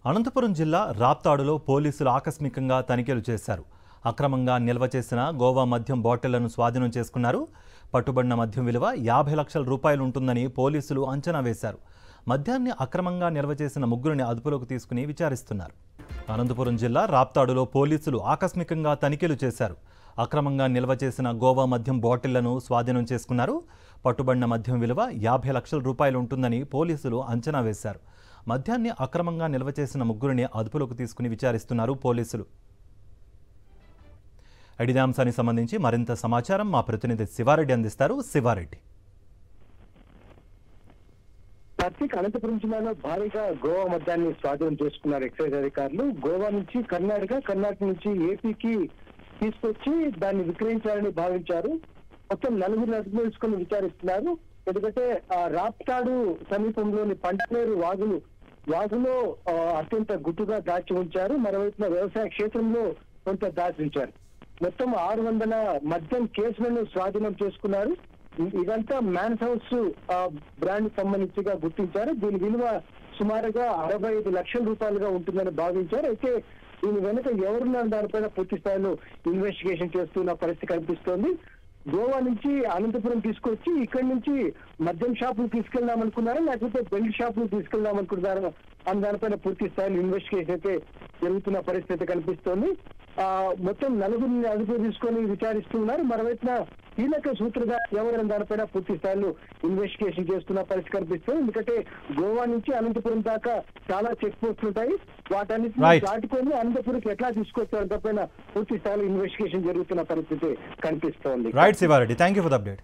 అనంతపురం జిల్లా రాప్తాడులో పోలీసులు ఆకస్మికంగా తనిఖీలు చేశారు. అక్రమంగా నిల్వ చేసిన గోవా మద్యం బాటిళ్లను స్వాధీనం చేసుకున్నారు. పట్టుబడిన మద్యం విలువ 50 లక్షల రూపాయలు ఉంటుందని పోలీసులు అంచనా వేశారు. మద్యాన్ని అక్రమంగా నిల్వ చేసిన ముగ్గురిని అదుపులోకి తీసుకుని విచారిస్తున్నారు. అనంతపురం జిల్లా రాప్తాడులో పోలీసులు ఆకస్మికంగా తనిఖీలు చేశారు. అక్రమంగా నిల్వ చేసిన గోవా మద్యం బాటిళ్లను స్వాధీనం చేసుకున్నారు. పట్టుబడిన మద్యం విలువ 50 లక్షల రూపాయలు ఉంటుందని పోలీసులు అంచనా వేశారు. మద్యాన్ని అక్రమంగా నిల్వ చేసిన ముగ్గురిని అదుపులోకి తీసుకుని విచారిస్తున్నారు పోలీసులు. ఇదే అంశానికి సంబంధించి మరింత సమాచారం మా ప్రతినిధి శివారెడ్డి అందిస్తారు. శివారెడ్డి, అనంతపురం జిల్లాలో భారీగా గోవా మద్యాన్ని స్వాధీనం చేసుకున్నారు ఎక్సైజ్ అధికారులు. గోవా నుంచి కర్ణాటక నుంచి ఏపీకి తీసుకొచ్చి దాన్ని విక్రయించాలని భావించారు. మొత్తం 4 అదుపు తీసుకుని విచారిస్తున్నారు. ఎందుకంటే రాప్తాడు సమీపంలోని పంటనేరు వాగులో అత్యంత గుట్టుగా దాచి ఉంచారు. మరోవైపున వ్యవసాయ క్షేత్రంలో కొంత దాచి ఉంచారు. మొత్తం 600 మద్యం కేసులను స్వాధీనం చేసుకున్నారు. ఇదంతా మ్యాన్స్ హౌస్ బ్రాండ్ సంబంధించిగా గుర్తించారు. దీని విలువ సుమారుగా 65 లక్షల రూపాయలుగా ఉంటుందని భావించారు. అయితే దీని వెనుక ఎవరున్న దానిపైన పూర్తి స్థాయిలో ఇన్వెస్టిగేషన్ చేస్తున్న పరిస్థితి కనిపిస్తోంది. గోవా నుంచి అనంతపురం తీసుకొచ్చి ఇక్కడి నుంచి మద్యం షాపులు తీసుకెళ్దామనుకున్నారా, లేకపోతే బెల్ట్ షాపులు తీసుకెళ్దామనుకున్నారా అని దానిపైన పూర్తి స్థాయిలో ఇన్వెస్టిగేషన్ అయితే జరుగుతున్న పరిస్థితి కనిపిస్తోంది. మొత్తం 4 అదుపు తీసుకొని విచారిస్తున్నారు. మరోవైపున కీలక సూత్రగా ఎవరైనా దానిపైన పూర్తి స్థాయిలో ఇన్వెస్టిగేషన్ చేస్తున్న పరిస్థితి కనిపిస్తుంది. ఎందుకంటే గోవా నుంచి అనంతపురం దాకా చాలా చెక్ పోస్టులు ఉంటాయి. వాటన్నిటిని దాటుకొని అనంతపురంకి ఎట్లా తీసుకొచ్చారు దానిపైన పూర్తి స్థాయిలో ఇన్వెస్టిగేషన్ జరుగుతున్న పరిస్థితి కనిపిస్తోంది. Right Siva Reddy, thank you for the update.